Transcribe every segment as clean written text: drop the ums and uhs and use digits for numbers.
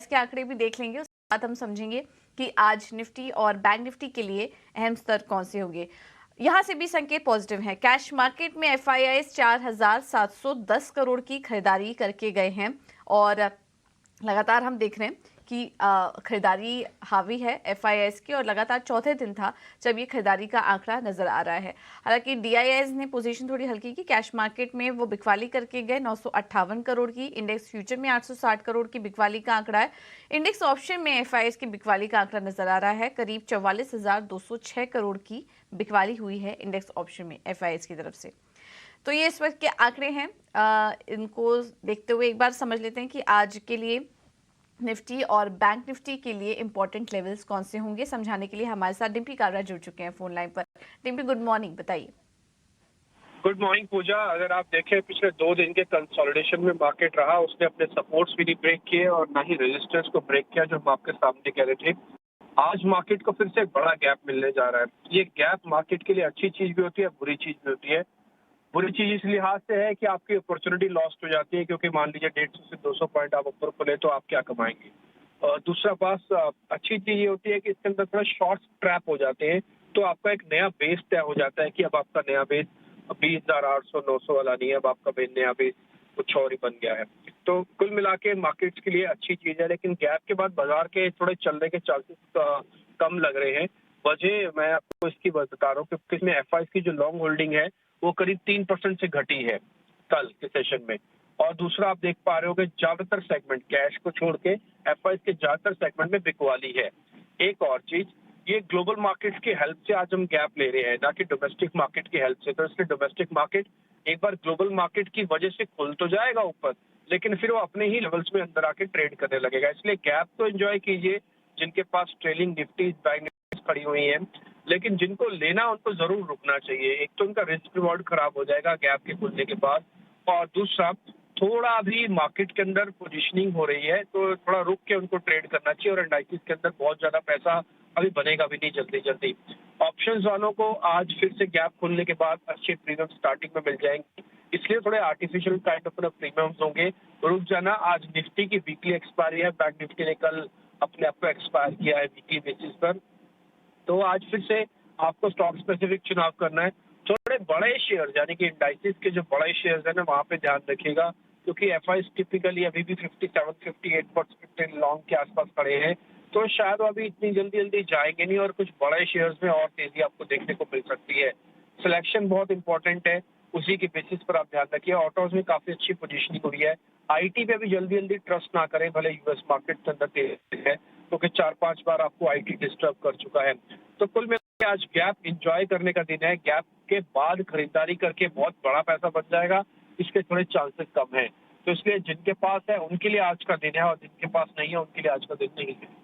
के आंकड़े भी देख लेंगे, उसके बाद हम समझेंगे कि आज निफ्टी और बैंक निफ्टी के लिए अहम स्तर कौन से होंगे। यहाँ से भी संकेत पॉजिटिव हैं। कैश मार्केट में एफआईआईज 4,710 करोड़ की खरीदारी करके गए हैं और लगातार हम देख रहे हैं कि खरीदारी हावी है एफआईआईज की, और लगातार चौथे दिन था जब ये खरीदारी का आंकड़ा नजर आ रहा है। हालांकि डीआईआईज ने पोजीशन थोड़ी हल्की की। कैश मार्केट में वो बिकवाली करके गए 958 करोड़ की। इंडेक्स फ्यूचर में 860 करोड़ की बिकवाली का आंकड़ा है। इंडेक्स ऑप्शन में एफआईआईज की बिकवाली का आंकड़ा नजर आ रहा है। करीब 44,206 करोड़ की बिकवाली हुई है इंडेक्स ऑप्शन में एफआईआईज की तरफ से। तो ये इस वक्त के आंकड़े हैं। इनको देखते हुए एक बार समझ लेते हैं कि आज के लिए निफ्टी और बैंक निफ्टी के लिए इंपॉर्टेंट लेवल्स कौन से होंगे। समझाने के लिए हमारे साथ डिम्पी काबरा जुड़ चुके हैं फोन लाइन पर। डिम्पी, गुड मॉर्निंग, बताइए। गुड मॉर्निंग पूजा। अगर आप देखें पिछले 2 दिन के कंसोलिडेशन में मार्केट रहा, उसने अपने सपोर्ट्स भी नहीं ब्रेक किए और ना ही रेजिस्टेंस को ब्रेक किया जो हम आपके सामने कह रहे थे। आज मार्केट को फिर से एक बड़ा गैप मिलने जा रहा है। ये गैप मार्केट के लिए अच्छी चीज भी होती है, बुरी चीज भी होती है। बुरी चीज इस लिहाज से है कि आपकी अपॉर्चुनिटी लॉस्ट हो जाती है, क्योंकि मान लीजिए 150 से 200 पॉइंट आप ऊपर खुले तो आप क्या कमाएंगे। और दूसरा पास अच्छी चीज ये होती है कि इसके अंदर थोड़ा शॉर्ट ट्रैप हो जाते हैं, तो आपका एक नया बेस तय हो जाता है कि अब आपका नया बेस 20,800-900 वाला नहीं है, अब आपका नया बेस कुछ और ही बन गया है। तो कुल मिला के मार्केट्स के लिए अच्छी चीज है, लेकिन गैप के बाद बाजार के थोड़े चलने के चांसेस कम लग रहे हैं। वजह मैं आपको इसकी बता रहा हूँ कि इसमें एफआई की जो लॉन्ग होल्डिंग है वो करीब 3% से घटी है कल के सेशन में। और दूसरा आप देख पा रहे हो कि ज्यादातर सेगमेंट कैश को छोड़ के एफआई के ज्यादातर सेगमेंट में बिकवाली है। एक और चीज, ये ग्लोबल मार्केट की हेल्प से आज हम गैप ले रहे हैं, ना कि डोमेस्टिक मार्केट की हेल्प से। तो इसलिए डोमेस्टिक मार्केट एक बार ग्लोबल मार्केट की वजह से खुल तो जाएगा ऊपर, लेकिन फिर वो अपने ही लेवल्स में अंदर आके ट्रेड करने लगेगा। इसलिए गैप तो एंजॉय कीजिए जिनके पास ट्रेलिंग निफ्टी बैंक निफ्टी खड़ी हुई है, लेकिन जिनको लेना उनको जरूर रुकना चाहिए। एक तो उनका रिस्क रिवॉर्ड खराब हो जाएगा गैप के खुलने के बाद, और दूसरा थोड़ा भी मार्केट के अंदर पोजीशनिंग हो रही है तो थोड़ा रुक के उनको ट्रेड करना चाहिए। और इंडाइसिस के अंदर बहुत ज्यादा पैसा अभी बनेगा भी नहीं जल्दी जल्दी। ऑप्शंस वालों को आज फिर से गैप खुलने के बाद अच्छे प्रीमियम स्टार्टिंग में मिल जाएंगे, इसलिए थोड़े आर्टिफिशियल काइंड ऑफ प्रीमियम्स होंगे। रुक जाना। आज निफ्टी की वीकली एक्सपायरी है, बैंक निफ्टी ने कल अपने आप को एक्सपायर किया है वीकली बेसिस पर। तो आज फिर से आपको स्टॉक स्पेसिफिक चुनाव करना है। थोड़े बड़े शेयर यानी कि इंडाइसिस के जो बड़े शेयर्स है ना, वहाँ पे ध्यान रखिएगा, क्योंकि एफआई टिपिकली अभी भी 57-58% लॉन्ग के आसपास खड़े हैं। तो शायद वो अभी इतनी जल्दी जल्दी जाएंगे नहीं और कुछ बड़े शेयर्स में और तेजी आपको देखने को मिल सकती है। सिलेक्शन बहुत इंपॉर्टेंट है, उसी के बेसिस पर आप ध्यान रखिए। ऑटोज में काफी अच्छी पोजीशनिंग हुई है। आईटी पे भी जल्दी जल्दी ट्रस्ट ना करें, भले यूएस मार्केट के अंदर तेज है, क्योंकि 4-5 बार आपको आईटी डिस्टर्ब कर चुका है। तो कुल मिलाकर आज गैप एंजॉय करने का दिन है। गैप के बाद खरीदारी करके बहुत बड़ा पैसा बच जाएगा, इसके थोड़े चांसेस कम है। तो इसलिए जिनके पास है उनके लिए आज का दिन है, और जिनके पास नहीं है उनके लिए आज का दिन नहीं है।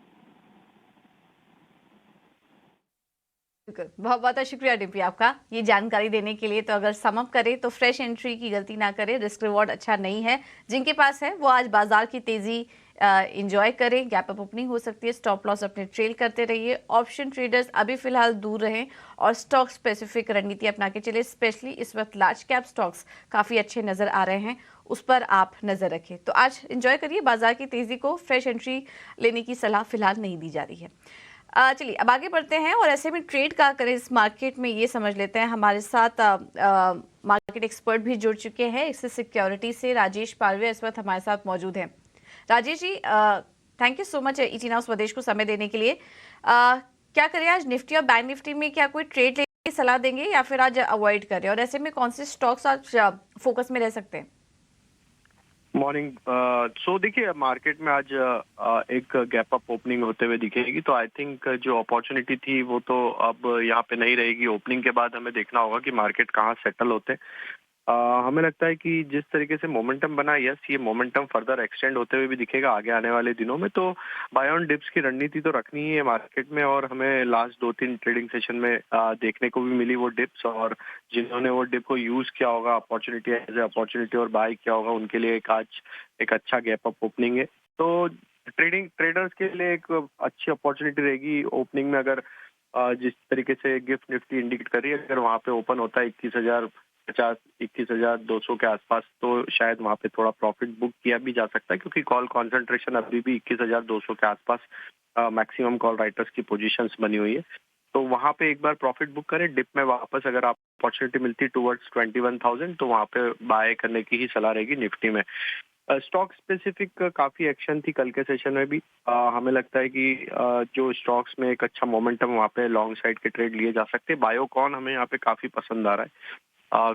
बिल्कुल, बहुत बहुत शुक्रिया डिम्पी आपका ये जानकारी देने के लिए। तो अगर समअप करें तो फ्रेश एंट्री की गलती ना करें, रिस्क रिवॉर्ड अच्छा नहीं है। जिनके पास है वो आज बाजार की तेजी इंजॉय करें। गैप अप ओपनिंग हो सकती है, स्टॉप लॉस अपने ट्रेल करते रहिए। ऑप्शन ट्रेडर्स अभी फिलहाल दूर रहें और स्टॉक स्पेसिफिक रणनीति अपना के चले। स्पेशली इस वक्त लार्ज कैप स्टॉक्स काफ़ी अच्छे नज़र आ रहे हैं, उस पर आप नज़र रखें। तो आज इंजॉय करिए बाजार की तेज़ी को। फ्रेश एंट्री लेने की सलाह फिलहाल नहीं दी जा रही है। चलिए अब आगे बढ़ते हैं और ऐसे में ट्रेड का करें इस मार्केट में, ये समझ लेते हैं। हमारे साथ मार्केट एक्सपर्ट भी जुड़ चुके हैं। एक्सिस सिक्योरिटी से राजेश पारवे इस वक्त हमारे साथ मौजूद हैं। Rajesh ji, thank you so much ET Now स्वदेश को समय देने के लिए। क्या करें आज निफ्टी और बैंक निफ्टी में, क्या कोई ट्रेड लेने की सलाह देंगे या फिर आज अवॉइड करें, और ऐसे में कौन से स्टॉक्स आज फोकस में रह सकते हैं? मॉर्निंग। सो देखिए मार्केट में आज एक गैप अप ओपनिंग होते हुए दिखेगी, तो आई थिंक जो अपॉर्चुनिटी थी वो तो अब यहाँ पे नहीं रहेगी। ओपनिंग के बाद हमें देखना होगा कि मार्केट कहाँ सेटल होते हैं। हमें लगता है कि जिस तरीके से मोमेंटम बना, यस ये मोमेंटम फर्दर एक्सटेंड होते हुए भी दिखेगा आगे आने वाले दिनों में। तो बाय ऑन डिप्स की रणनीति तो रखनी ही है मार्केट में, और हमें लास्ट 2-3 ट्रेडिंग सेशन में देखने को भी मिली वो डिप्स, और जिन्होंने वो डिप को यूज किया होगा अपॉर्चुनिटी एज ए अपॉर्चुनिटी और बाय किया होगा, उनके लिए आज एक अच्छा गैप अप ओपनिंग है। तो ट्रेडर्स के लिए एक अच्छी अपॉर्चुनिटी रहेगी ओपनिंग में। अगर जिस तरीके से गिफ्ट निफ्टी इंडिकेट कर रही है, अगर वहाँ पे ओपन होता है 21,050, 21,200 के आसपास, तो शायद वहाँ पे थोड़ा प्रॉफिट बुक किया भी जा सकता है, क्योंकि कॉल कॉन्सेंट्रेशन अभी भी 21,200 के आसपास मैक्सिमम कॉल राइटर्स की पोजीशंस बनी हुई है। तो वहाँ पे एक बार प्रॉफिट बुक करें, डिप में वापस अगर आप अपॉर्चुनिटी मिलती टुवर्ड्स 21,000 तो वहाँ पे बाय करने की ही सलाह रहेगी निफ्टी में। स्टॉक स्पेसिफिक काफी एक्शन थी कल के सेशन में भी। हमें लगता है कि जो स्टॉक्स में एक अच्छा मोमेंटम वहाँ पे लॉन्ग साइड के ट्रेड लिए जा सकते हैं। बायोकॉन हमें यहाँ पे काफी पसंद आ रहा है।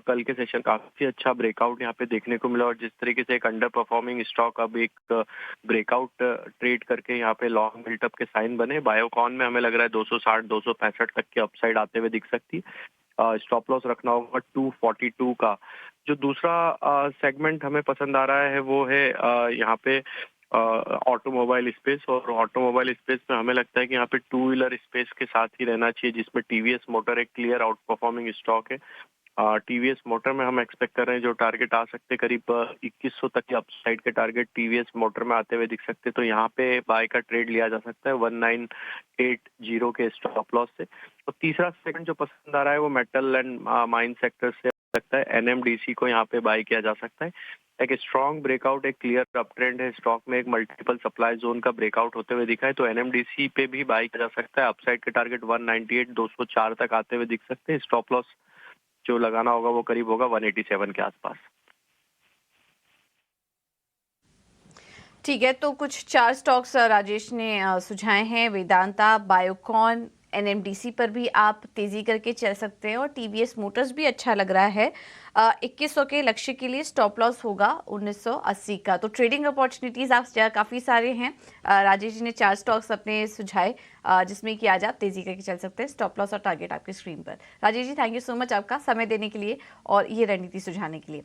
कल के सेशन काफी अच्छा ब्रेकआउट यहाँ पे देखने को मिला, और जिस तरीके से एक अंडर परफॉर्मिंग स्टॉक अब एक ब्रेकआउट ट्रेड करके यहाँ पे लॉन्ग बिल्टअप के साइन बने। बायोकॉन में हमें लग रहा है 260 265 तक की अपसाइड आते हुए दिख सकती है। स्टॉप लॉस रखना होगा 242 का। जो दूसरा सेगमेंट हमें पसंद आ रहा है वो है यहाँ पे ऑटोमोबाइल स्पेस, और ऑटोमोबाइल स्पेस में हमें लगता है कि यहाँ पे टू व्हीलर स्पेस के साथ ही रहना चाहिए, जिसमें टीवीएस मोटर एक क्लियर आउट परफॉर्मिंग स्टॉक है। टीवीएस मोटर में हम एक्सपेक्ट कर रहे हैं जो टारगेट आ सकते हैं करीब 2100 तक के अपसाइड के टारगेट टीवीएस मोटर में आते हुए दिख सकते हैं, तो यहाँ पे बाय का ट्रेड लिया जा सकता है 1980 के स्टॉप लॉस से। तो तीसरा सेकंड जो पसंद आ रहा है वो मेटल एंड माइन सेक्टर से लगता है एनएमडीसी को यहाँ पे बाय किया जा सकता है। एक स्ट्रॉन्ग ब्रेकआउट, एक क्लियर अप ट्रेंड है स्टॉक में, एक मल्टीपल सप्लाई जोन का ब्रेकआउट होते हुए दिखा है, तो एनएमडीसी पे भी बाय किया जा सकता है। अपसाइड के टारगेट 198 204 तक आते हुए दिख सकते हैं। स्टॉप लॉस जो लगाना होगा वो करीब होगा 187 के आसपास। ठीक है, तो कुछ 4 स्टॉक्स राजेश ने सुझाए हैं। वेदांता, बायोकॉन, एनएमडीसी पर भी आप तेजी करके चल सकते हैं, और टीवीएस मोटर्स भी अच्छा लग रहा है। 2100 के लक्ष्य के लिए स्टॉप लॉस होगा 1980 का। तो ट्रेडिंग अपॉर्चुनिटीज आप काफ़ी सारे हैं। राजेश जी ने 4 स्टॉक्स अपने सुझाए, जिसमें कि आज आप तेजी करके चल सकते हैं। स्टॉप लॉस और टारगेट आपकी स्क्रीन पर। Rajesh ji, thank you so much आपका समय देने के लिए और ये रणनीति सुझाने के लिए।